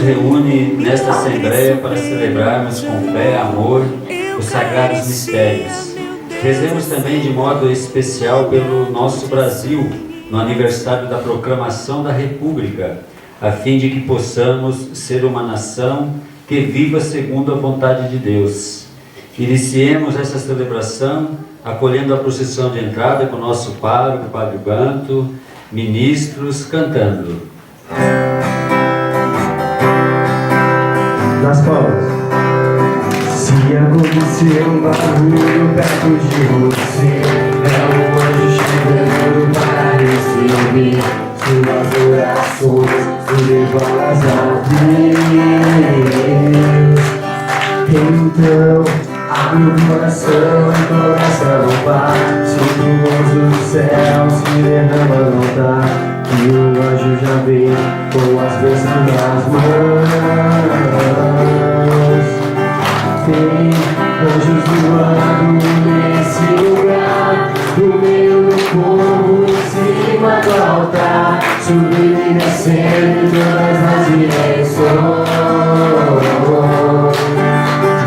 reúne nesta Assembleia para celebrarmos com fé e amor os sagrados mistérios. Rezemos também de modo especial pelo nosso Brasil, no aniversário da proclamação da República, a fim de que possamos ser uma nação que viva segundo a vontade de Deus. Iniciemos essa celebração acolhendo a procissão de entrada com o nosso pároco, Padre Banto, ministros, cantando. Nas palmas. Se acontecer um barulho perto de você, é um anjo chegando para receber suas orações, levadas ao Deus. Então, abre o coração e começa a louvar. Sinto o anjo do céu se derrama no altar, e o anjo já vem com as bênçãos nas mãos. Tem anjos voando nesse lugar, no meio do povo, em cima do altar, subindo e descendo em todas as direções.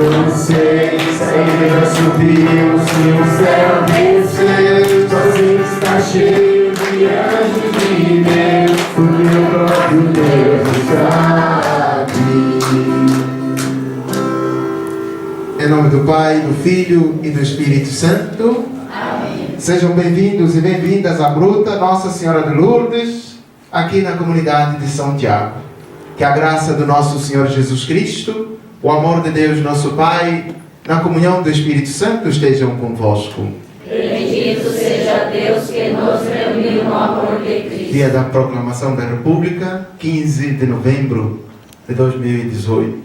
Não sei se a igreja subiu, se o céu desceu, só sei que está cheio de anjos de Deus, o meu próprio Deus sabe. Em nome do Pai, do Filho e do Espírito Santo. Amém. Sejam bem-vindos e bem-vindas à Gruta Nossa Senhora de Lourdes, aqui na comunidade de São Tiago. Que a graça do nosso Senhor Jesus Cristo, o amor de Deus nosso Pai, na comunhão do Espírito Santo estejam convosco. Bendito seja Deus que nos reuniu no amor de Cristo. Dia da Proclamação da República, 15 de novembro de 2018.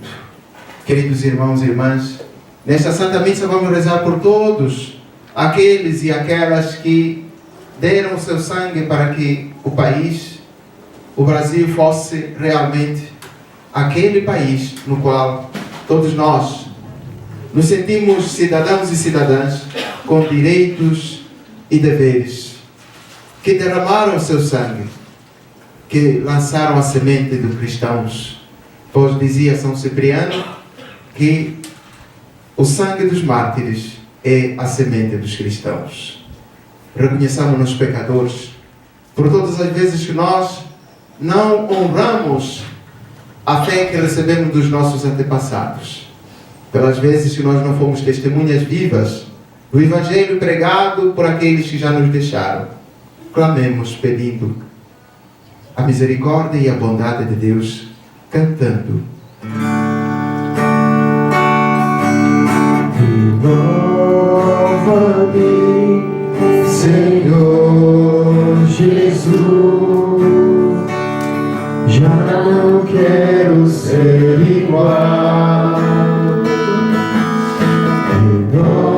Queridos irmãos e irmãs, nesta Santa Missa vamos rezar por todos aqueles e aquelas que deram o seu sangue para que o país, o Brasil, fosse realmente aquele país no qual todos nós nos sentimos cidadãos e cidadãs com direitos e deveres, que derramaram o seu sangue, que lançaram a semente dos cristãos. Pois dizia São Cipriano que o sangue dos mártires é a semente dos cristãos. Reconheçamos-nos pecadores por todas as vezes que nós não honramos a fé que recebemos dos nossos antepassados, pelas vezes que nós não fomos testemunhas vivas do Evangelho pregado por aqueles que já nos deixaram. Clamemos pedindo a misericórdia e a bondade de Deus, cantando. Renova-me, Senhor Jesus, já não quero ser igual. Renova-me,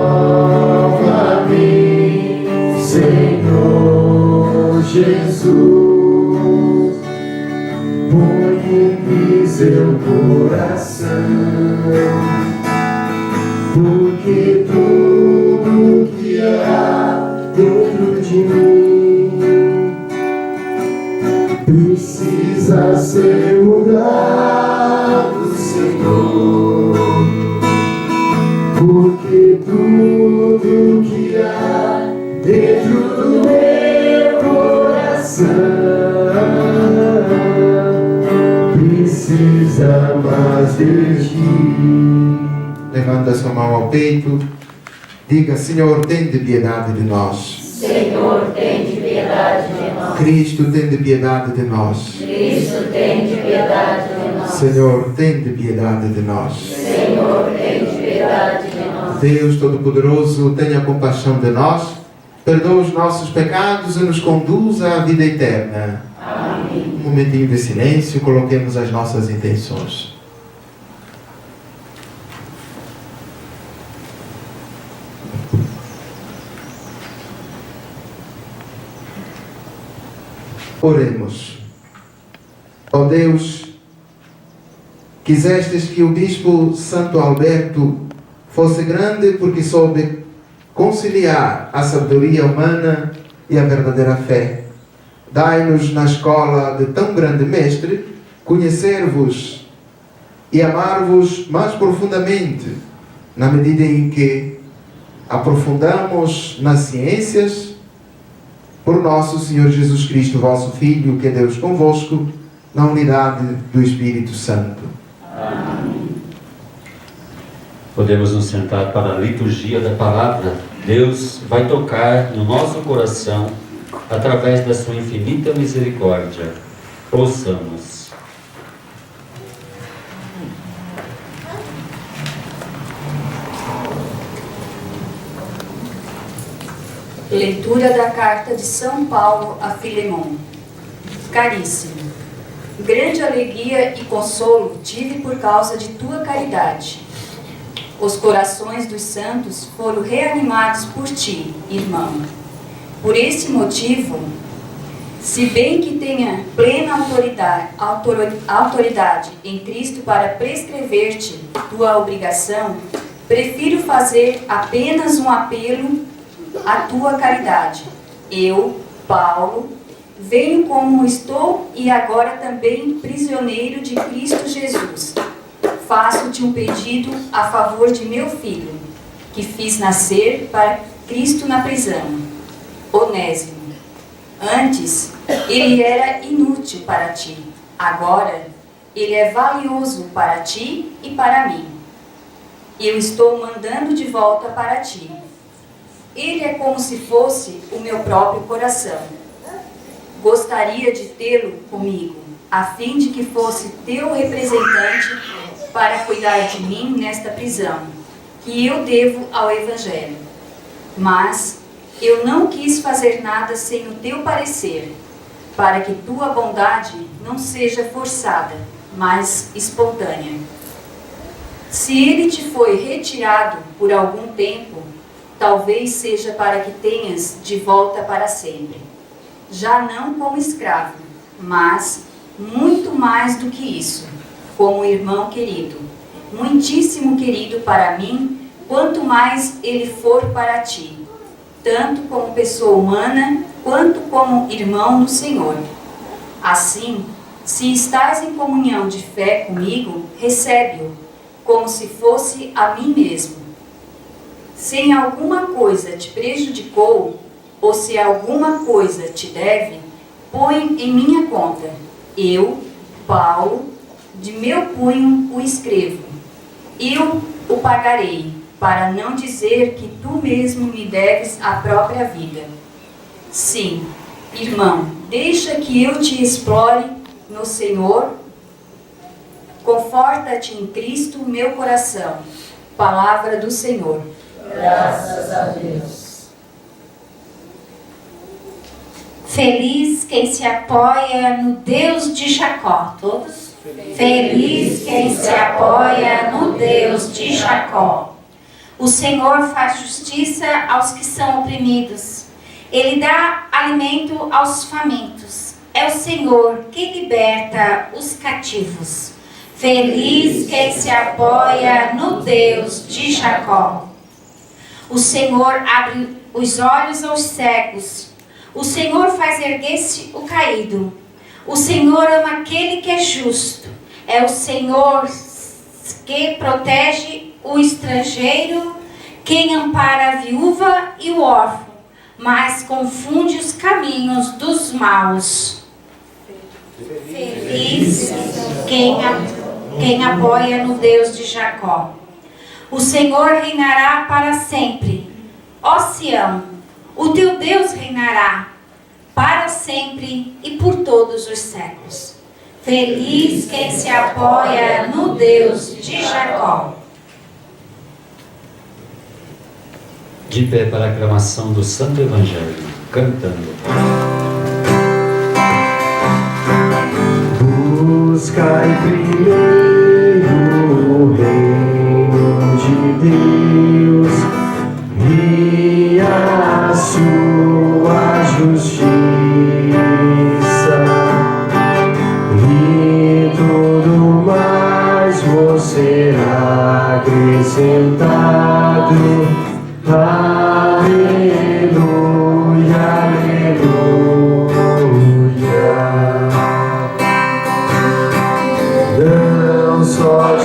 Senhor Jesus, põe em mim seu coração, porque tudo que há dentro de mim precisa ser mudado, Senhor, porque tudo que há dentro do meu coração precisa mais de ti. Levanta sua mão ao peito, diga: Senhor, tende piedade de nós. Senhor, tende piedade de nós. Cristo, tende piedade de nós. Cristo, tende piedade de nós. Senhor, tende piedade de nós. Senhor, tende piedade de nós. Deus Todo-Poderoso, tenha compaixão de nós, perdoa os nossos pecados e nos conduza à vida eterna. Amém. Um momentinho de silêncio, coloquemos as nossas intenções. Oremos. Ó Deus, quisestes que o Bispo Santo Alberto fosse grande porque soube conciliar a sabedoria humana e a verdadeira fé. Dai-nos na escola de tão grande mestre conhecer-vos e amar-vos mais profundamente, na medida em que aprofundamos nas ciências, por nosso Senhor Jesus Cristo, vosso Filho, que é Deus convosco, na unidade do Espírito Santo. Amém. Podemos nos sentar para a liturgia da palavra. Deus vai tocar no nosso coração através da sua infinita misericórdia. Ouçamos. Leitura da carta de São Paulo a Filemon. Caríssimo, grande alegria e consolo tive por causa de tua caridade. Os corações dos santos foram reanimados por ti, irmão. Por esse motivo, se bem que tenha plena autoridade em Cristo para prescrever-te tua obrigação, prefiro fazer apenas um apelo à tua caridade. Eu, Paulo, venho como estou e agora também prisioneiro de Cristo Jesus. Faço-te um pedido a favor de meu filho, que fiz nascer para Cristo na prisão, Onésimo. Antes, ele era inútil para ti. Agora, ele é valioso para ti e para mim. Eu estou mandando de volta para ti. Ele é como se fosse o meu próprio coração. Gostaria de tê-lo comigo, a fim de que fosse teu representante para cuidar de mim nesta prisão, que eu devo ao Evangelho. Mas eu não quis fazer nada sem o teu parecer, para que tua bondade não seja forçada, mas espontânea. Se ele te foi retirado por algum tempo, talvez seja para que tenhas de volta para sempre, já não como escravo, mas muito mais do que isso, como irmão querido, muitíssimo querido para mim, quanto mais ele for para ti, tanto como pessoa humana, quanto como irmão no Senhor. Assim, se estás em comunhão de fé comigo, recebe-o, como se fosse a mim mesmo. Se em alguma coisa te prejudicou, ou se alguma coisa te deve, põe em minha conta. Eu, Paulo, de meu punho o escrevo. Eu o pagarei, para não dizer que tu mesmo me deves a própria vida. Sim, irmão, deixa que eu te explore no Senhor. Conforta-te em Cristo, meu coração. Palavra do Senhor. Graças a Deus. Feliz quem se apoia no Deus de Jacó. Todos? Feliz quem se apoia no Deus de Jacó. O Senhor faz justiça aos que são oprimidos. Ele dá alimento aos famintos. É o Senhor que liberta os cativos. Feliz quem se apoia no Deus de Jacó. O Senhor abre os olhos aos cegos. O Senhor faz erguer-se o caído. O Senhor ama aquele que é justo. É o Senhor que protege o estrangeiro, quem ampara a viúva e o órfão, mas confunde os caminhos dos maus. Feliz quem apoia no Deus de Jacó. O Senhor reinará para sempre. Ó Sião, o teu Deus reinará para sempre e por todos os séculos. Feliz quem se apoia no Deus de Jacó. De pé para a aclamação do Santo Evangelho, cantando. Buscai primeiro o reino de Deus e a sua justiça, e tudo mais vos será acrescentado. Aleluia, aleluia. Não só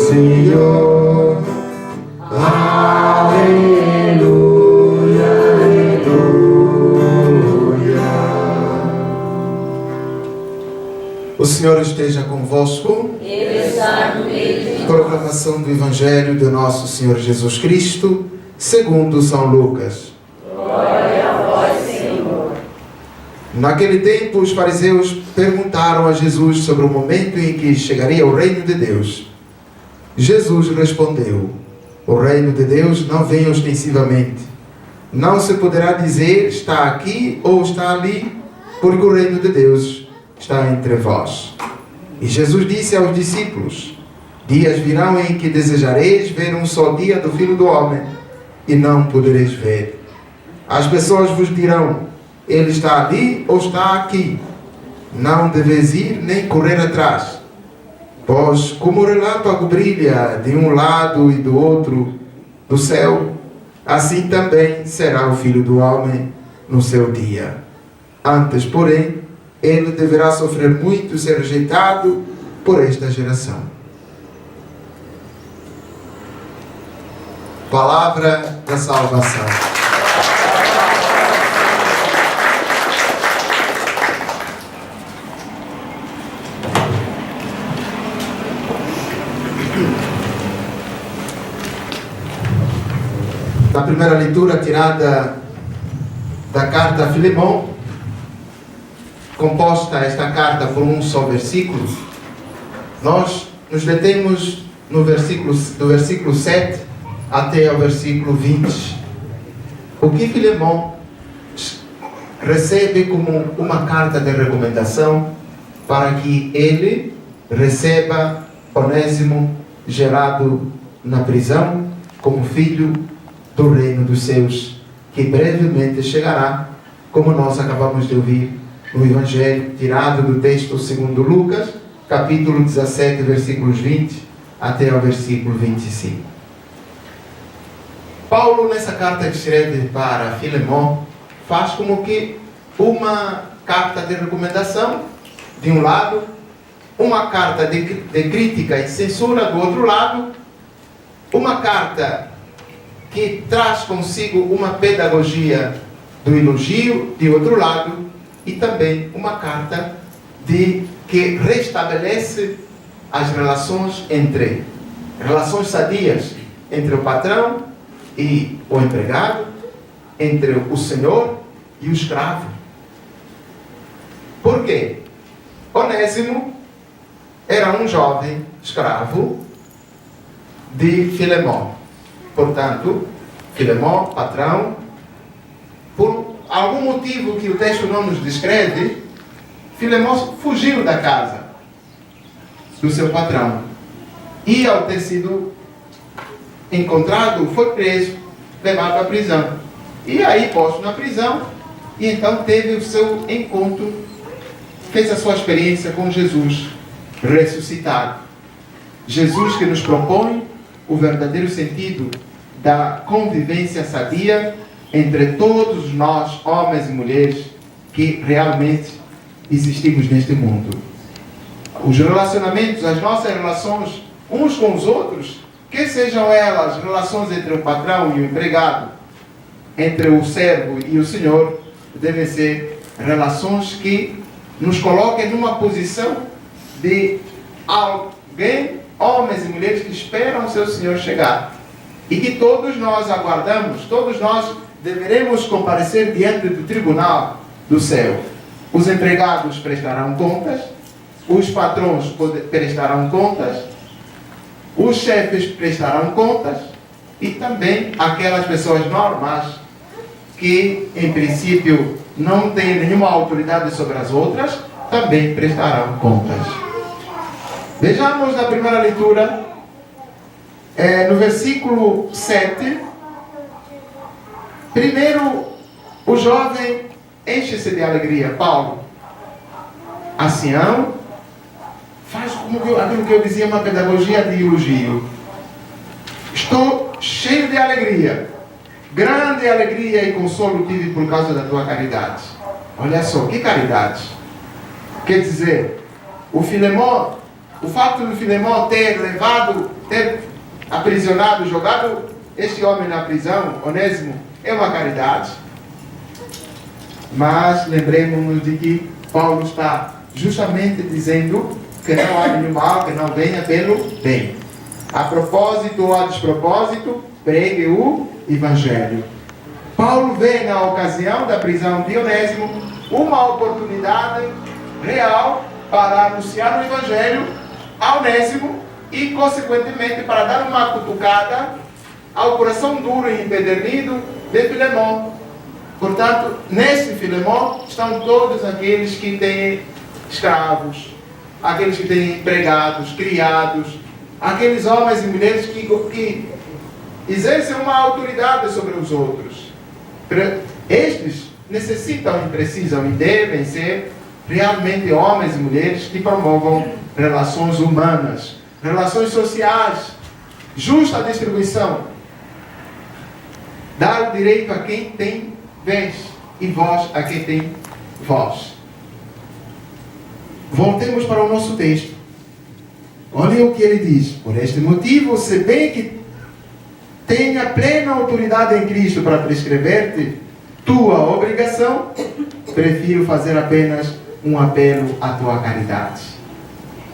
Senhor. Aleluia, aleluia. O Senhor esteja convosco. Ele está no meio de nós. Proclamação do Evangelho do nosso Senhor Jesus Cristo, segundo São Lucas. Glória a vós, Senhor. Naquele tempo, os fariseus perguntaram a Jesus sobre o momento em que chegaria o reino de Deus. Jesus respondeu: o reino de Deus não vem ostensivamente. Não se poderá dizer está aqui ou está ali, porque o reino de Deus está entre vós. E Jesus disse aos discípulos: dias virão em que desejareis ver um só dia do Filho do Homem, e não podereis ver. As pessoas vos dirão: ele está ali ou está aqui. Não deveis ir nem correr atrás. Pois, como o relâmpago brilha de um lado e do outro do céu, assim também será o Filho do Homem no seu dia. Antes, porém, ele deverá sofrer muito e ser rejeitado por esta geração. Palavra da salvação. Na primeira leitura tirada da carta a Filemão, composta esta carta por um só versículo, nós nos detemos no do versículo 7 até ao versículo 20. O que Filemão recebe como uma carta de recomendação para que ele receba Onésimo, gerado na prisão, como filho do reino dos céus, que brevemente chegará, como nós acabamos de ouvir no Evangelho, tirado do texto segundo Lucas, capítulo 17, versículos 20 até ao versículo 25. Paulo, nessa carta que escreve para Filemão, faz como que uma carta de recomendação, de um lado, uma carta de crítica e censura, do outro lado, uma carta que traz consigo uma pedagogia do elogio, de outro lado, e também uma carta que restabelece as relações sadias entre o patrão e o empregado, entre o senhor e o escravo. Por quê? Onésimo era um jovem escravo de Filemão. Portanto, Filemão, patrão, por algum motivo que o texto não nos descreve, Filemão fugiu da casa do seu patrão. E ao ter sido encontrado, foi preso, levado à prisão. E aí posto na prisão, e então teve o seu encontro, fez a sua experiência com Jesus ressuscitado. Jesus que nos propõe o verdadeiro sentido da convivência sadia entre todos nós, homens e mulheres, que realmente existimos neste mundo. Os relacionamentos, as nossas relações uns com os outros, que sejam elas relações entre o patrão e o empregado, entre o servo e o senhor, devem ser relações que nos coloquem numa posição de alguém, homens e mulheres que esperam o seu Senhor chegar. E que todos nós aguardamos, todos nós deveremos comparecer diante do tribunal do céu. Os empregados prestarão contas, os patrões prestarão contas, os chefes prestarão contas e também aquelas pessoas normais que, em princípio, não têm nenhuma autoridade sobre as outras, também prestarão contas. Vejamos na primeira leitura, no versículo 7, primeiro o jovem enche-se de alegria. Paulo, ancião, faz aquilo que eu dizia, uma pedagogia de elogio. Estou cheio de alegria, grande alegria e consolo tive por causa da tua caridade. Olha só, que caridade! Quer dizer, o Filemão O fato de Filemão ter aprisionado, jogado este homem na prisão, Onésimo, é uma caridade. Mas lembremos-nos de que Paulo está justamente dizendo que não há nenhum mal que não venha pelo bem. A propósito ou a despropósito, pregue o Evangelho. Paulo vê na ocasião da prisão de Onésimo uma oportunidade real para anunciar o Evangelho a Onésimo e, consequentemente, para dar uma cutucada ao coração duro e empedernido de Filemão. Portanto, nesse Filemão estão todos aqueles que têm escravos, aqueles que têm empregados, criados, aqueles homens e mulheres que exercem uma autoridade sobre os outros. Estes necessitam e precisam e devem ser realmente homens e mulheres que promovam relações humanas, relações sociais, justa distribuição, dar o direito a quem tem vez e voz a quem tem voz. Voltemos para o nosso texto. Olha o que ele diz. Por este motivo, se bem que tenha plena autoridade em Cristo para prescrever-te tua obrigação, prefiro fazer apenas um apelo à tua caridade.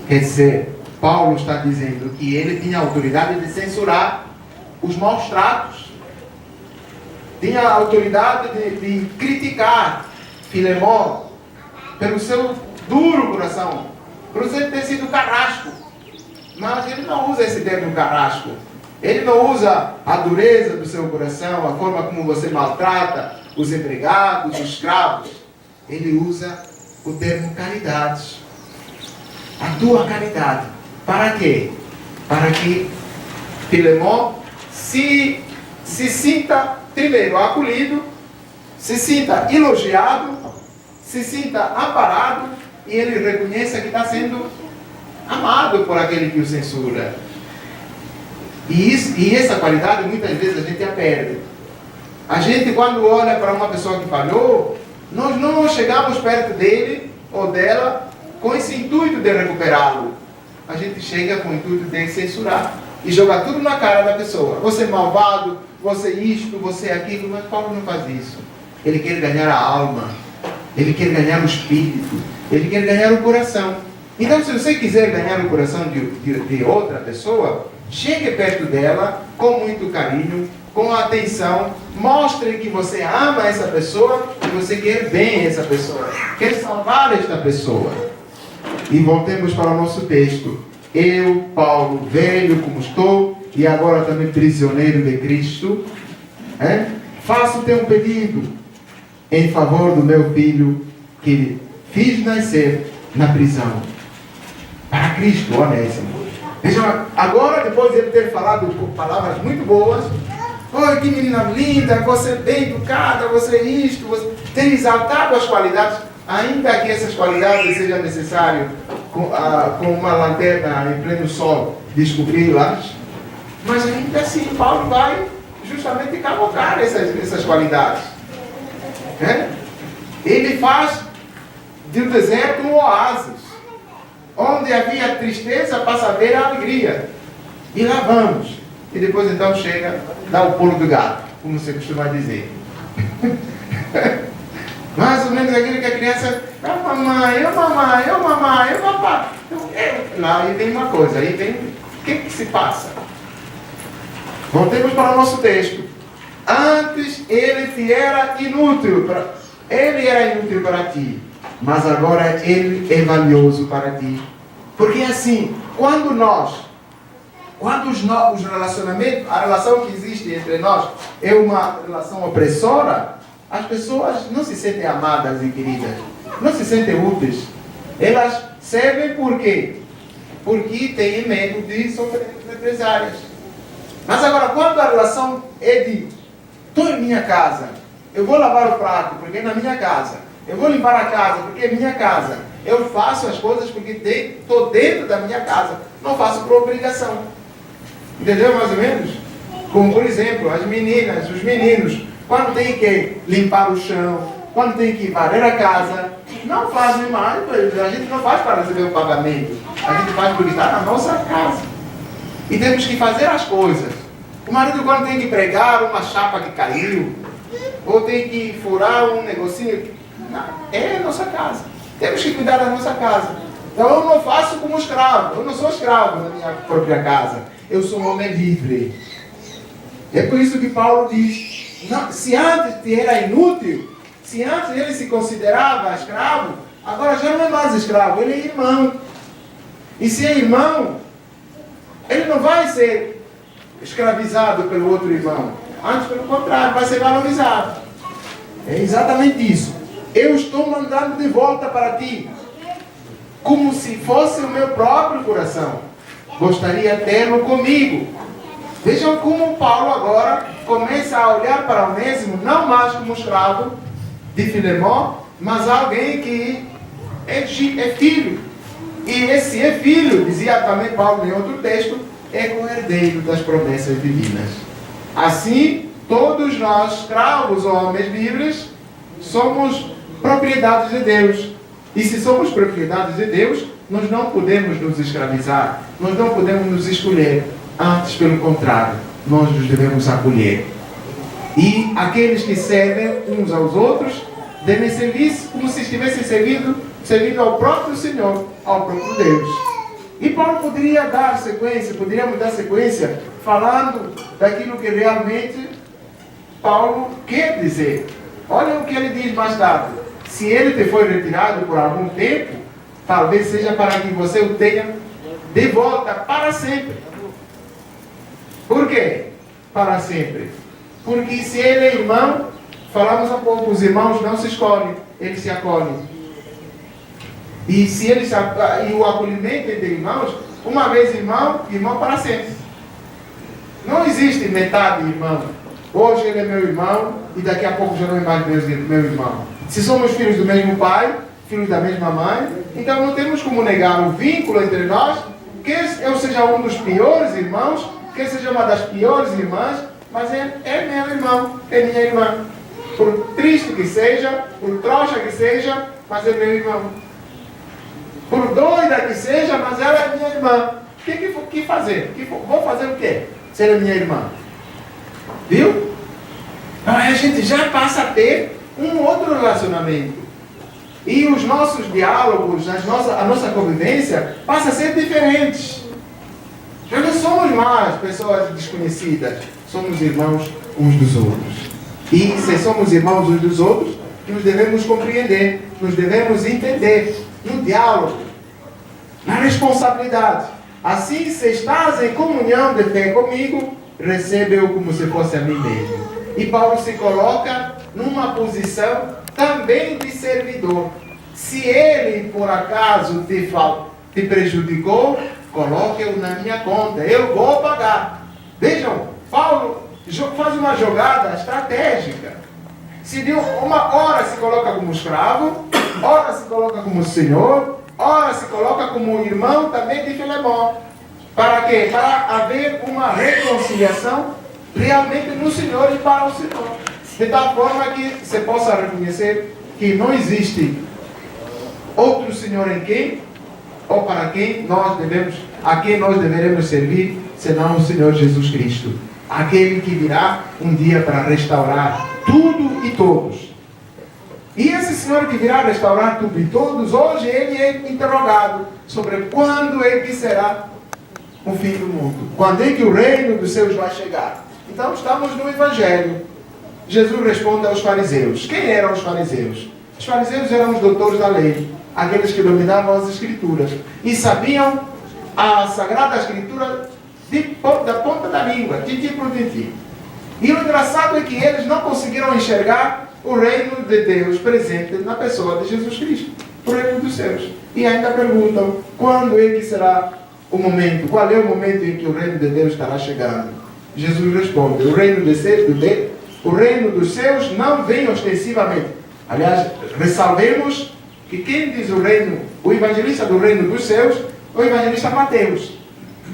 Quer dizer, Paulo está dizendo que ele tinha autoridade de censurar os maus tratos, tinha a autoridade de criticar Filemão pelo seu duro coração, por ele ter sido carrasco. Mas ele não usa esse termo carrasco. Ele não usa a dureza do seu coração, a forma como você maltrata os empregados, os escravos. Ele usa o termo caridade. A tua caridade. Para quê? Para que Filemão se sinta, primeiro, acolhido, se sinta elogiado, se sinta amparado e ele reconheça que está sendo amado por aquele que o censura. E essa qualidade muitas vezes a gente a perde. A gente, quando olha para uma pessoa que falhou, nós não chegamos perto dele ou dela com esse intuito de recuperá-lo. A gente chega com o intuito de censurar e jogar tudo na cara da pessoa. Você é malvado, você é isto, você é aquilo. Mas Paulo não faz isso. Ele quer ganhar a alma, ele quer ganhar o espírito, ele quer ganhar o coração. Então, se você quiser ganhar o coração de outra pessoa, chegue perto dela com muito carinho, com atenção, mostre que você ama essa pessoa, que você quer bem essa pessoa, quer salvar esta pessoa. E voltemos para o nosso texto. Eu, Paulo, velho como estou, e agora também prisioneiro de Cristo, faço-te um pedido em favor do meu filho, que fiz nascer na prisão. Para Cristo, Onésimo. Veja, agora, depois de ele ter falado palavras muito boas, oi, que menina linda, você é bem educada, você é isto, você tem exaltado as qualidades, ainda que essas qualidades seja necessário com uma lanterna em pleno sol descobri-las, mas ainda assim Paulo vai justamente cavocar essas qualidades. Ele faz do deserto um oásis. Onde havia tristeza, passa a haver a alegria. E lá vamos. E depois então chega, dá o pulo do gato, como você costuma dizer. Mais ou menos aquilo que a criança, mamãe, papai. Lá aí vem uma coisa, aí vem, o que se passa? Voltemos para o nosso texto. Antes ele te era inútil, ele era inútil para ti. Mas agora ele é valioso para ti. Porque assim, quando os relacionamentos, a relação que existe entre nós é uma relação opressora, as pessoas não se sentem amadas e queridas, não se sentem úteis. Elas servem por quê? Porque têm medo de sofrer represálias. Mas agora, quando a relação é de estou em minha casa, eu vou lavar o prato porque é na minha casa, eu vou limpar a casa porque é minha casa. Eu faço as coisas porque estou dentro da minha casa. Não faço por obrigação. Entendeu mais ou menos? Como, por exemplo, as meninas, os meninos, quando tem que limpar o chão, quando tem que varrer a casa, não fazem mais, a gente não faz para receber o pagamento. A gente faz porque está na nossa casa. E temos que fazer as coisas. O marido, quando tem que pregar uma chapa que caiu, ou tem que furar um negocinho, não, é a nossa casa. Temos que cuidar da nossa casa. Então eu não faço como escravo. Eu não sou escravo na minha própria casa. Eu sou um homem livre. É por isso que Paulo diz, não, se antes era inútil, se antes ele se considerava escravo, agora já não é mais escravo, ele é irmão. E se é irmão, ele não vai ser escravizado pelo outro irmão. Antes, pelo contrário, vai ser valorizado. É exatamente isso. Eu estou mandando de volta para ti, como se fosse o meu próprio coração. Gostaria de tê-lo comigo. Vejam como Paulo agora começa a olhar para Onésimo, não mais como escravo de Filemón, mas alguém que é filho. E esse é filho, dizia também Paulo em outro texto, é co-herdeiro das promessas divinas. Assim, todos nós, escravos ou homens livres, somos propriedades de Deus. E se somos propriedades de Deus, nós não podemos nos escravizar, nós não podemos nos escolher. Antes, pelo contrário, nós nos devemos acolher. E aqueles que servem uns aos outros devem servir como se estivessem servindo ao próprio Senhor, ao próprio Deus. E Paulo poderíamos dar sequência, falando daquilo que realmente Paulo quer dizer. Olha o que ele diz mais tarde. Se ele te foi retirado por algum tempo, talvez seja para que você o tenha de volta para sempre. Por quê? Para sempre. Porque se ele é irmão, falamos há pouco, os irmãos não se escolhem, eles se acolhem. E se eles e o acolhimento entre irmãos, uma vez irmão, irmão para sempre. Não existe metade irmão. Hoje ele é meu irmão e daqui a pouco já não é mais meu irmão. Se somos filhos do mesmo pai, filhos da mesma mãe, então não temos como negar o vínculo entre nós, que eu seja um dos piores irmãos, que seja uma das piores irmãs, mas é meu irmão, é minha irmã. Por triste que seja, por trouxa que seja, mas é meu irmão. Por doida que seja, mas ela é minha irmã. O que fazer? Vou fazer o quê? Se ela é minha irmã. Viu? Então a gente já passa a ter um outro relacionamento. E os nossos diálogos, a nossa convivência passa a ser diferente. Já não somos mais pessoas desconhecidas. Somos irmãos uns dos outros. E se somos irmãos uns dos outros, nos devemos compreender, nos devemos entender no diálogo, na responsabilidade. Assim, se estás em comunhão de fé comigo, recebe-o como se fosse a mim mesmo. E Paulo se coloca numa posição também de servidor. Se ele, por acaso, te prejudicou, coloque-o na minha conta, eu vou pagar. Vejam, Paulo faz uma jogada estratégica. Se de uma hora se coloca como escravo, ora se coloca como senhor, ora se coloca como irmão também de Filemón. Para quê? Para haver uma reconciliação realmente no Senhor e para o Senhor. De tal forma que você possa reconhecer que não existe outro Senhor em quem ou para quem a quem nós deveremos servir, senão o Senhor Jesus Cristo. Aquele que virá um dia para restaurar tudo e todos. E esse Senhor que virá restaurar tudo e todos, hoje ele é interrogado sobre quando é que será o fim do mundo. Quando é que o reino dos céus vai chegar? Então estamos no Evangelho. Jesus responde aos fariseus. Quem eram os fariseus? Os fariseus eram os doutores da lei, aqueles que dominavam as Escrituras e sabiam a Sagrada Escritura da ponta da língua, tintim por tintim. E o engraçado é que eles não conseguiram enxergar o reino de Deus presente na pessoa de Jesus Cristo, o reino dos céus. E ainda perguntam, quando é que será o momento? Qual é o momento em que o reino de Deus estará chegando? Jesus responde, o reino dos céus não vem ostensivamente. Aliás, ressalvemos que quem diz o evangelista do reino dos céus, é o evangelista Mateus.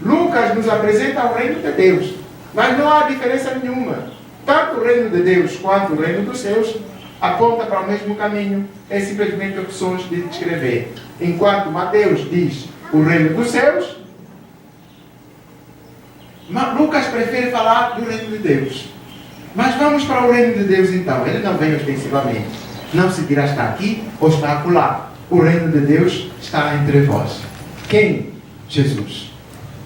Lucas nos apresenta o reino de Deus, mas não há diferença nenhuma. Tanto o reino de Deus quanto o reino dos céus aponta para o mesmo caminho, é simplesmente opções de descrever. Enquanto Mateus diz o reino dos céus, Lucas prefere falar do reino de Deus. Mas vamos para o reino de Deus então. Ele não vem ostensivamente. Não se dirá está aqui ou está acolá. O reino de Deus está entre vós. Quem? Jesus.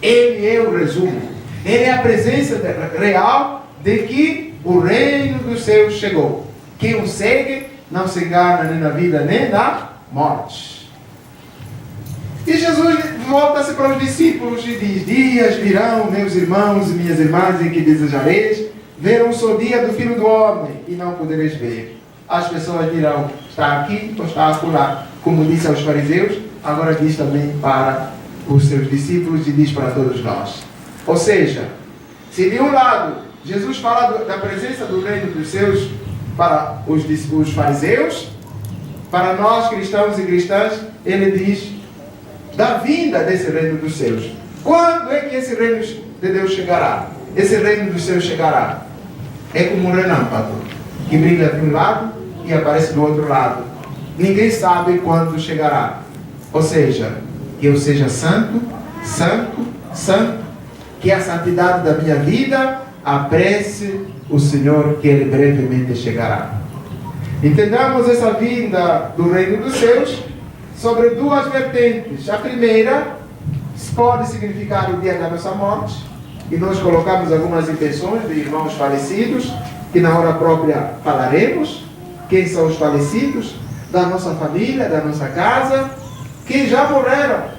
Ele é o resumo. Ele é a presença real de que o reino dos céus chegou. Quem o segue não se engana nem na vida nem na morte. E Jesus volta-se para os discípulos e diz: dias virão, meus irmãos e minhas irmãs, em que desejareis ver um só dia do Filho do Homem e não podereis ver. As pessoas dirão: está aqui ou está acolá. Como disse aos fariseus, agora diz também para os seus discípulos e diz para todos nós. Ou seja, se de um lado Jesus fala da presença do reino dos céus para os fariseus, para nós cristãos e cristãs, ele diz da vinda desse reino dos céus. Quando é que esse reino de Deus chegará? Esse reino dos céus chegará. É como um relâmpago que brilha de um lado e aparece do outro lado. Ninguém sabe quando chegará. Ou seja, que eu seja santo, santo, santo, que a santidade da minha vida apresse o Senhor, que Ele brevemente chegará. Entendamos essa vinda do reino dos céus sobre duas vertentes. A primeira pode significar o dia da nossa morte, e nós colocamos algumas intenções de irmãos falecidos, que na hora própria falaremos. Quem são os falecidos? Da nossa família, da nossa casa, que já morreram.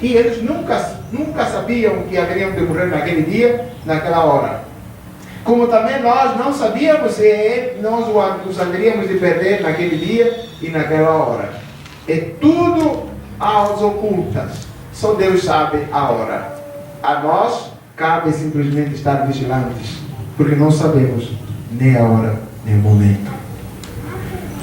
E eles nunca sabiam que haveriam de morrer naquele dia, naquela hora. Como também nós não sabíamos se nós os haveríamos de perder naquele dia e naquela hora. É tudo às ocultas. Só Deus sabe a hora. A nós cabe simplesmente estar vigilantes, porque não sabemos nem a hora, nem o momento.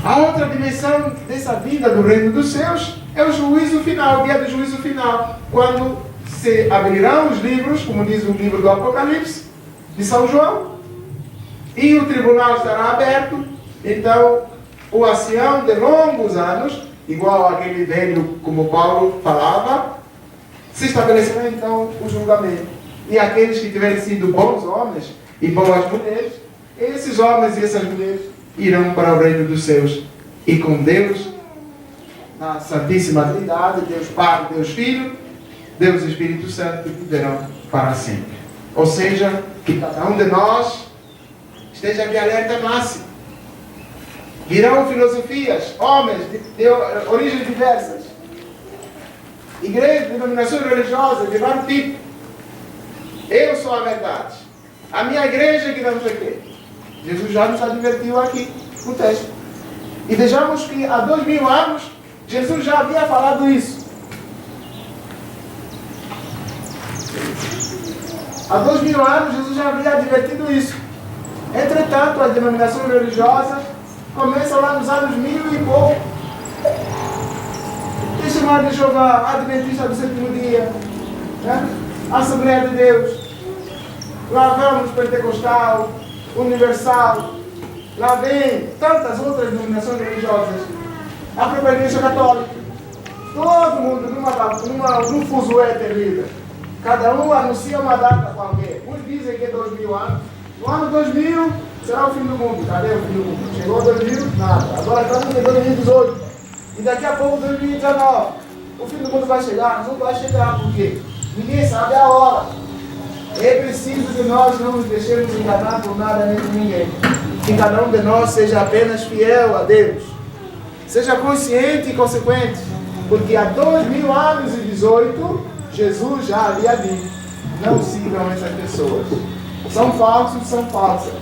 A outra dimensão dessa vida do reino dos céus é o juízo final, o dia do juízo final, quando se abrirão os livros, como diz o livro do Apocalipse, de São João, e o tribunal estará aberto. Então, o ancião de longos anos, igual aquele velho como Paulo falava, se estabelecerá então o julgamento. E aqueles que tiverem sido bons homens e boas mulheres, esses homens e essas mulheres irão para o reino dos céus. E com Deus, na Santíssima Trindade, Deus Pai, Deus Filho, Deus Espírito Santo, viverão para sempre. Ou seja, que cada um de nós esteja de alerta máximo. Virão filosofias, homens de origens diversas, igrejas, denominações religiosas de vários tipos. Eu sou a verdade. A minha igreja que não sei o quê. Jesus já nos advertiu aqui no texto. E vejamos que há 2000 anos Jesus já havia falado isso. Há 2000 anos Jesus já havia advertido isso. Entretanto, as denominações religiosas começam lá nos anos 1000 e pouco. Testemunho de Jeová, Adventista do sétimo dia, né? Assembleia de Deus, lá vamos Pentecostal, Universal, lá vem tantas outras denominações religiosas, a própria Igreja Católica, todo mundo num fuzué terrível. Cada um anuncia uma data qualquer. Uns dizem que é 2000 anos. No ano 2000 será o fim do mundo. Cadê o fim do mundo? Chegou 2000? Nada. Agora estamos em 2018. E daqui a pouco 2019. O fim do mundo vai chegar? Não vai chegar. Por quê? Ninguém sabe a hora. É preciso que nós não nos deixemos enganar por nada nem por ninguém. Que cada um de nós seja apenas fiel a Deus. Seja consciente e consequente. Porque há 2000 anos e 18, Jesus já havia dito: não sigam essas pessoas. São falsos, são falsas.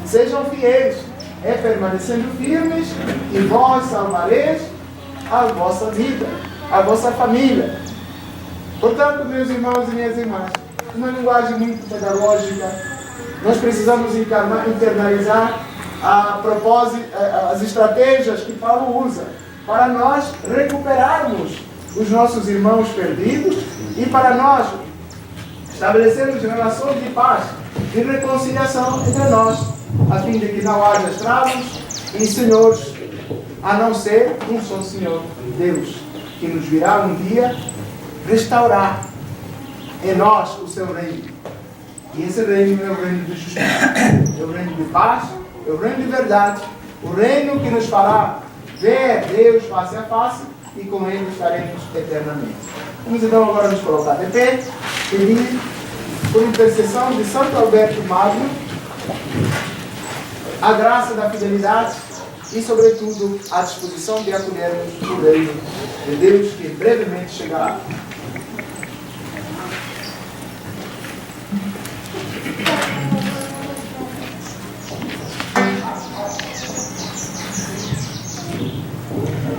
Sejam fiéis, é permanecendo firmes, e vós salvareis a vossa vida, a vossa família. Portanto, meus irmãos e minhas irmãs, uma linguagem muito pedagógica, nós precisamos internalizar a propósito, as estratégias que Paulo usa para nós recuperarmos os nossos irmãos perdidos e para nós estabelecermos relações de paz, de reconciliação entre nós, a fim de que não haja estragos E, senhores, a não ser um só Senhor, Deus, que nos virá um dia restaurar em nós o seu reino. E esse reino é o reino de justiça, é o reino de paz, é o reino de verdade, o reino que nos fará ver Deus face a face e com Ele estaremos eternamente. Vamos então agora nos colocar de pé, pedir por intercessão de Santo Alberto Magno a graça da fidelidade e, sobretudo, a disposição de acolhermos o reino de Deus que brevemente chegará.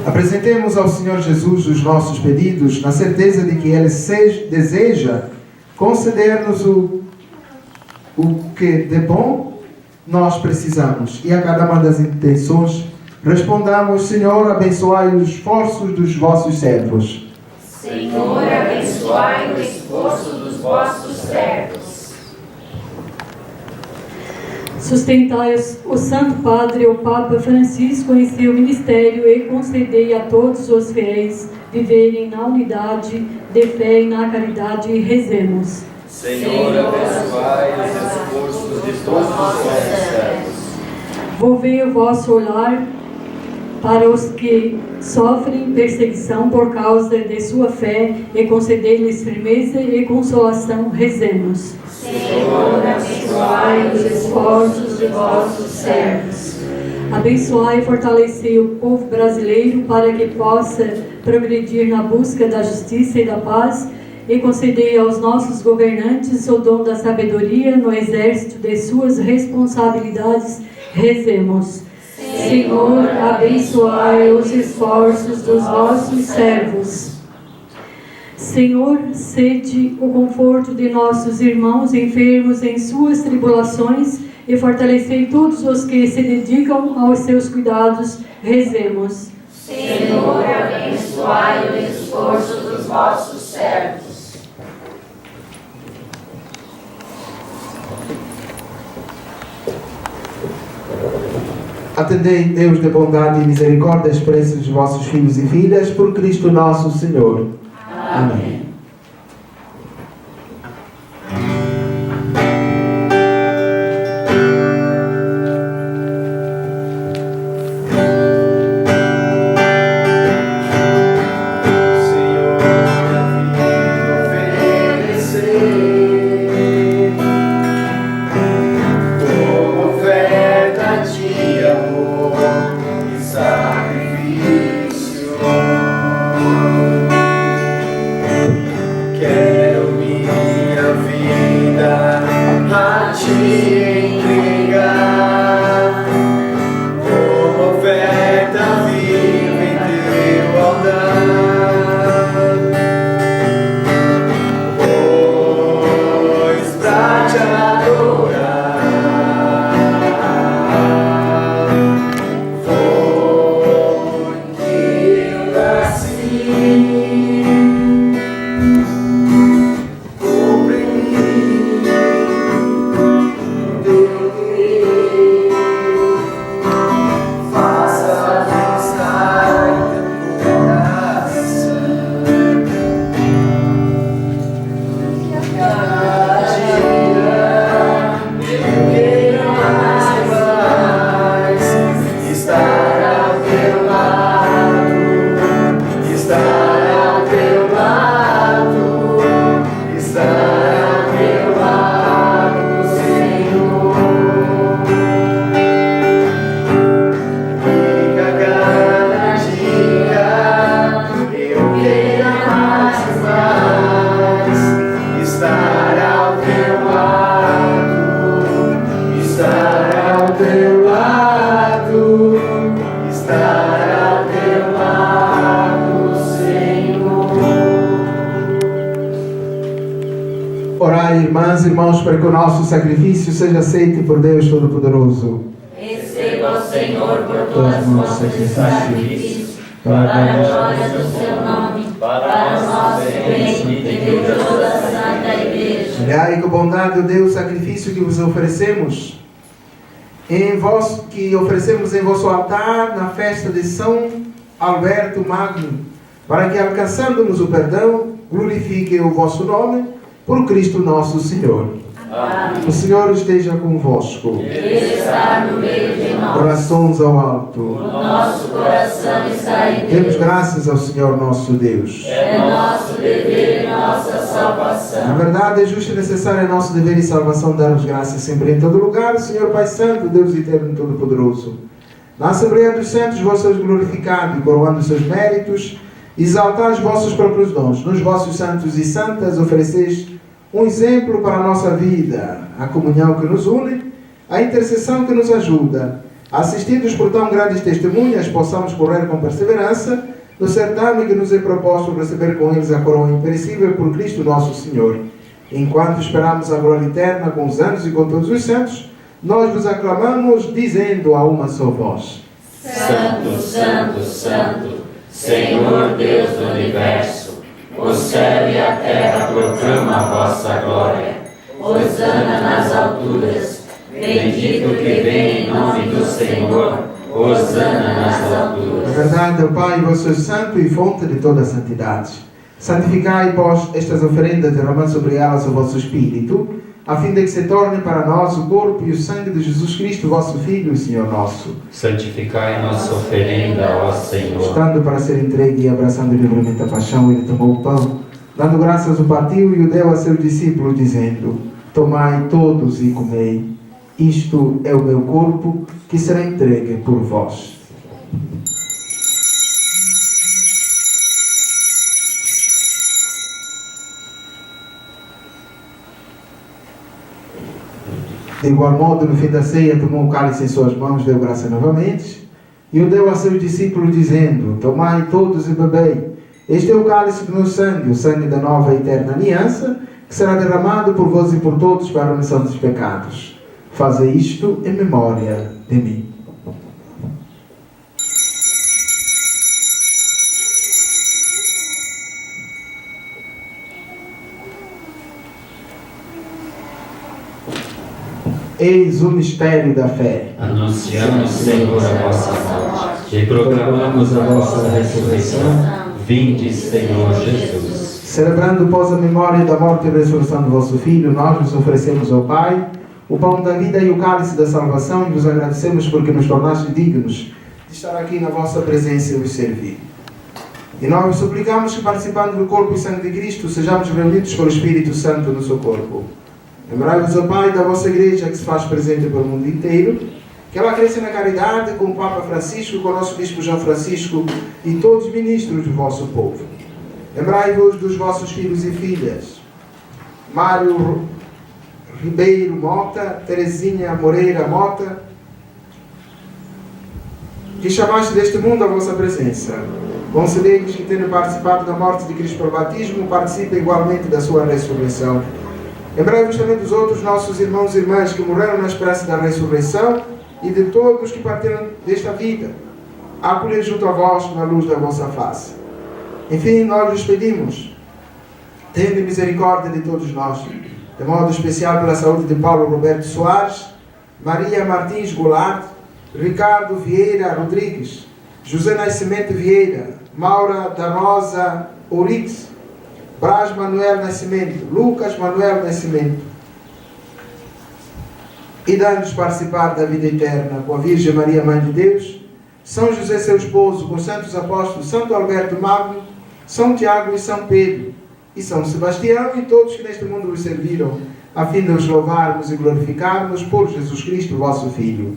Apresentemos ao Senhor Jesus os nossos pedidos, na certeza de que Ele deseja conceder-nos o que de bom nós precisamos. E a cada uma das intenções respondamos: Senhor, abençoai os esforços dos vossos servos. Senhor, abençoai o esforço dos vossos servos. Sustentai o Santo Padre, o Papa Francisco, em seu ministério e concedei a todos os fiéis viverem na unidade de fé e na caridade. E rezemos. Senhor, abençoai os esforços de todos os vossos servos. Volvei o vosso olhar para os que sofrem perseguição por causa de sua fé e concedei-lhes firmeza e consolação. Rezemos. Senhor, abençoai os esforços de vossos servos. Abençoai e fortalecei o povo brasileiro para que possa progredir na busca da justiça e da paz, e concedei aos nossos governantes o dom da sabedoria no exército de suas responsabilidades. Rezemos. Senhor, abençoai os esforços dos vossos servos. Senhor, sede o conforto de nossos irmãos enfermos em suas tribulações e fortalecei todos os que se dedicam aos seus cuidados. Rezemos. Senhor, abençoai o esforço dos vossos servos. Atendei, Deus de bondade e misericórdia, as preces dos vossos filhos e filhas, por Cristo nosso Senhor. Amém. Orai, irmãs e irmãos, para que o nosso sacrifício seja aceito por Deus Todo-Poderoso. Receba, Senhor, por tuas mãos esse sacrifício, para a glória do seu nome, para o nosso bem e de toda a Santa Igreja. Olhai com bondade o Deus sacrifício que vos oferecemos. que oferecemos em vosso altar na festa de São Alberto Magno, para que, alcançando-nos o perdão, glorifique o vosso nome, por Cristo nosso Senhor. Amém. O Senhor esteja convosco. Ele está no meio de nós. Corações ao alto. O nosso coração está em Demos Deus. graças ao Senhor nosso Deus. É nosso dever e nossa salvação. Na verdade, é justo e necessário, é nosso dever e salvação darmos graças sempre em todo lugar, Senhor Pai Santo, Deus Eterno e Todo-Poderoso. Na Assembleia dos Santos, vós sois glorificado, coroando os seus méritos, exaltai os vossos próprios dons. Nos vossos santos e santas ofereceis um exemplo para a nossa vida, a comunhão que nos une, a intercessão que nos ajuda. Assistidos por tão grandes testemunhas, possamos correr com perseverança no certame que nos é proposto receber com eles a coroa imperecível por Cristo nosso Senhor. Enquanto esperamos a glória eterna com os anjos e com todos os santos, nós vos aclamamos dizendo a uma só voz: Santo, Santo, Santo, Senhor Deus do Universo, o céu e a terra proclamam a vossa glória. Hosana nas alturas, bendito que vem em nome do Senhor, hosana nas Na alturas. verdade, ó Pai, vós sois santo e fonte de toda a santidade. Santificai, vós, estas oferendas, derramando sobre elas o vosso Espírito, a fim de que se tornem para nós o corpo e o sangue de Jesus Cristo, vosso Filho e Senhor nosso. Santificai nossa oferenda, ó Senhor. Estando para ser entregue e abraçando livremente a paixão, ele tomou o pão, dando graças, o partiu e o deu a seus discípulos, dizendo: Tomai todos e comei. Isto é o meu corpo, que será entregue por vós. De igual modo, no fim da ceia, tomou o cálice em suas mãos, deu graça novamente, e o deu a seus discípulos, dizendo: Tomai todos e bebei. Este é o cálice do meu sangue, o sangue da nova e eterna aliança, que será derramado por vós e por todos para a remissão dos pecados. Fazei isto em memória de mim. Eis o mistério da fé. Anunciamos, Senhor, a vossa morte e proclamamos a vossa ressurreição. Vinde, Senhor Jesus. Celebrando, pós a memória da morte e ressurreição do vosso Filho, nós vos oferecemos ao Pai o pão da vida e o cálice da salvação, e vos agradecemos porque nos tornaste dignos de estar aqui na vossa presença e vos servir. E nós vos suplicamos que, participando do corpo e sangue de Cristo, sejamos reunidos pelo Espírito Santo no seu corpo. Lembrai-vos, ó Pai, da vossa Igreja que se faz presente pelo mundo inteiro, que ela cresça na caridade com o Papa Francisco, com o nosso Bispo João Francisco e todos os ministros do vosso povo. Lembrai-vos dos vossos filhos e filhas, Mário Ribeiro Mota, Terezinha Moreira Mota, que chamaste deste mundo a vossa presença. Concedei-lhes que, tendo participado da morte de Cristo pelo batismo, participem igualmente da sua ressurreição. Lembrai-vos também dos outros nossos irmãos e irmãs que morreram na esperança da ressurreição e de todos que partiram desta vida. Acolhei junto a vós na luz da vossa face. Enfim, nós vos pedimos, tende misericórdia de todos nós, de modo especial pela saúde de Paulo Roberto Soares, Maria Martins Goulart, Ricardo Vieira Rodrigues, José Nascimento Vieira, Maura da Rosa Orix, Brás Manuel Nascimento, Lucas Manuel Nascimento, e dá-nos participar da vida eterna com a Virgem Maria, Mãe de Deus, São José, seu esposo, com os santos apóstolos, Santo Alberto Magno, São Tiago e São Pedro, e São Sebastião, e todos que neste mundo vos serviram, a fim de os louvarmos e glorificarmos por Jesus Cristo, vosso Filho.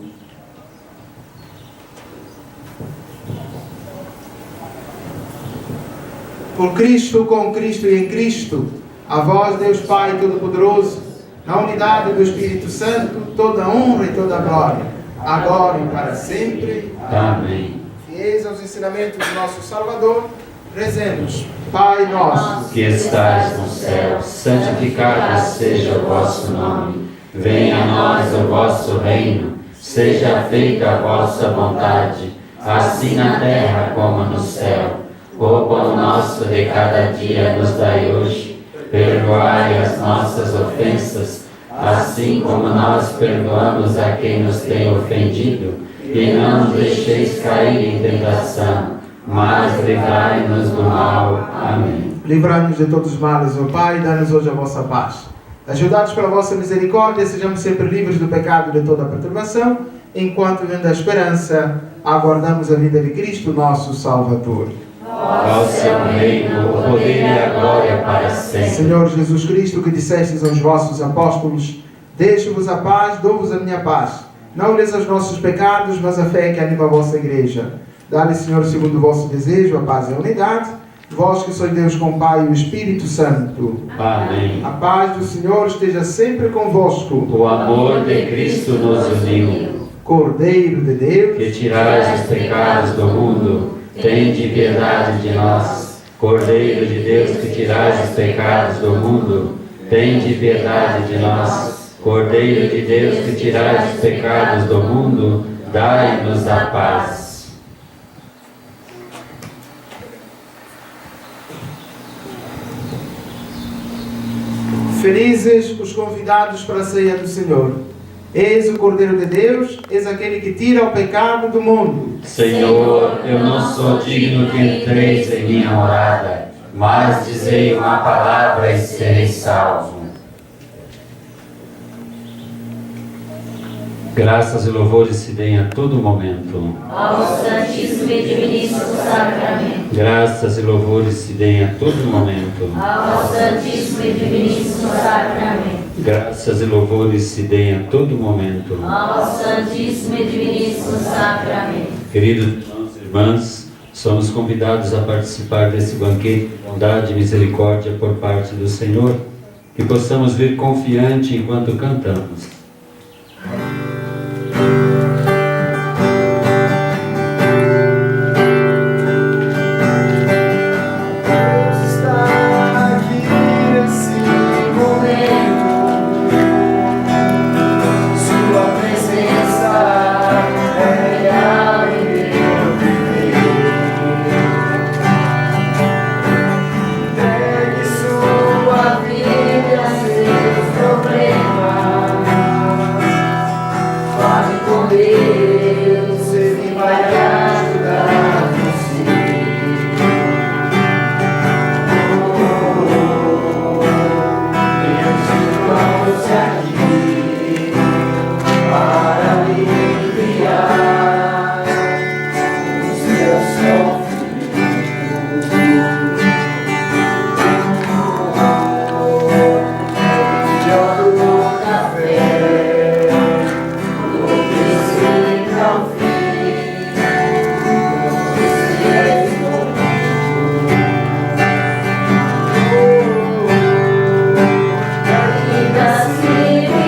Por Cristo, com Cristo e em Cristo, a vós, Deus Pai Todo-Poderoso, na unidade do Espírito Santo, toda honra e toda glória, agora e para sempre. Amém. Fiéis aos ensinamentos do nosso Salvador, rezemos. Pai nosso, Que estais no céu, santificado seja o vosso nome. Venha a nós o vosso reino. Seja feita a vossa vontade, assim na terra como no céu. O pão nosso de cada dia nos dai hoje. Perdoai as nossas ofensas, assim como nós perdoamos a quem nos tem ofendido, e não nos deixeis cair em tentação, mas livrai-nos do mal. Amém. Livrai-nos de todos os males, ó Pai, e dá-nos hoje a vossa paz. Ajudados pela vossa misericórdia, sejamos sempre livres do pecado e de toda a perturbação, enquanto, vendo a esperança, aguardamos a vinda de Cristo, nosso Salvador. Ao seu reino, o poder e a glória para sempre. Senhor Jesus Cristo, que dissestes aos vossos apóstolos: deixo-vos a paz, dou-vos a minha paz. Não olheis os nossos pecados, mas a fé que anima a vossa igreja. Dá-lhe, Senhor, segundo o vosso desejo, a paz e a unidade. Vós que sois Deus com o Pai e o Espírito Santo. Amém. A paz do Senhor esteja sempre convosco. O amor de Cristo nos uniu. Cordeiro de Deus, Que tirais os pecados do mundo, tende piedade de nós. Cordeiro de Deus, que tirais os pecados do mundo, tende piedade de nós. Cordeiro de Deus, que tirais os pecados do mundo, dai-nos a paz. felizes os convidados para a ceia do Senhor. Eis o Cordeiro de Deus, eis aquele que tira o pecado do mundo. Senhor, eu não sou digno que entreis em minha morada, mas dizei uma palavra e serei salvo. Graças e louvores se deem a todo momento Ao Santíssimo e Diviníssimo Sacramento. Graças e louvores se deem a todo momento Ao Santíssimo e Diviníssimo Sacramento. Graças e louvores se deem a todo momento Ao Santíssimo e Diviníssimo Sacramento. Queridos irmãos e irmãs, somos convidados a participar desse banquete de bondade e misericórdia por parte do Senhor, que possamos vir confiante enquanto cantamos. Assim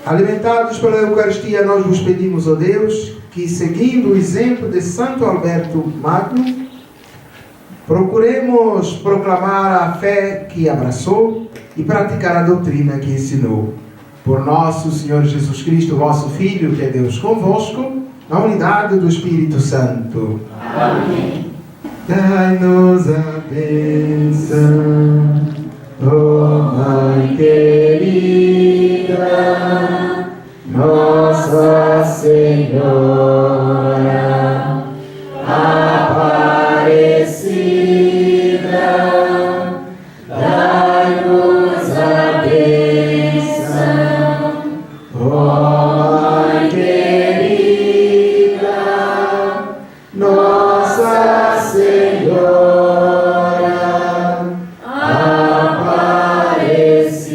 Alimentados pela Eucaristia, nós vos pedimos, ó Deus, que seguindo o exemplo de Santo Alberto Magno, procuremos proclamar a fé que abraçou e praticar a doutrina que ensinou. Por nosso Senhor Jesus Cristo, vosso Filho, que é Deus convosco, na unidade do Espírito Santo. Amém. Dai-nos a bênção, ó Mãe querida, Nossa Senhora Aparecida, dai-nos a bênção, ó Mãe querida, Nossa Senhora Aparecida.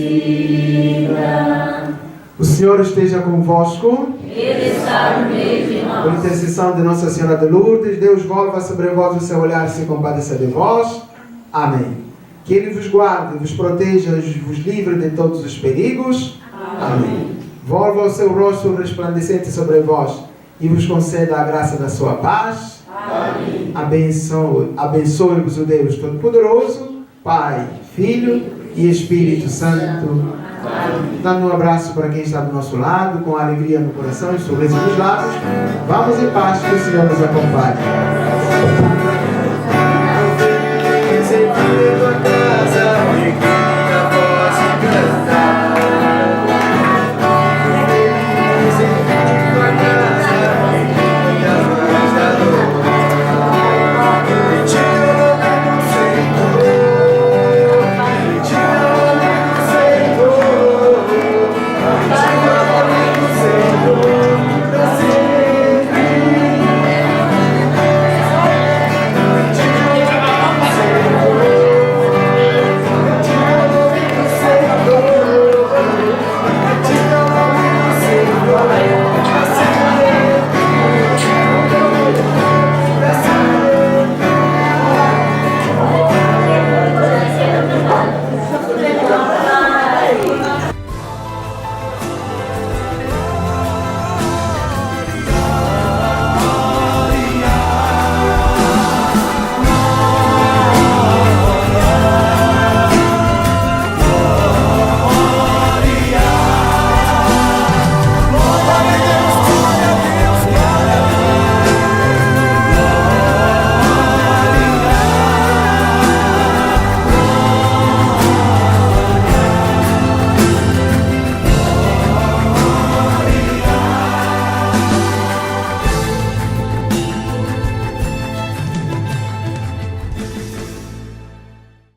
O Senhor esteja convosco. Ele está no meio de Por nós. intercessão de Nossa Senhora de Lourdes, Deus volva sobre vós o seu olhar e se compadeça de vós. Amém. Que Ele vos guarde, vos proteja, vos livre de todos os perigos. Amém. Volva o seu rosto resplandecente sobre vós e vos conceda a graça da sua paz. Amém. Abençoe-vos o Deus Todo-Poderoso, Pai, Filho e Espírito Santo. Dando um abraço para quem está do nosso lado, com alegria no coração e sorriso nos lábios. Vamos em paz, que o Senhor nos acompanhe.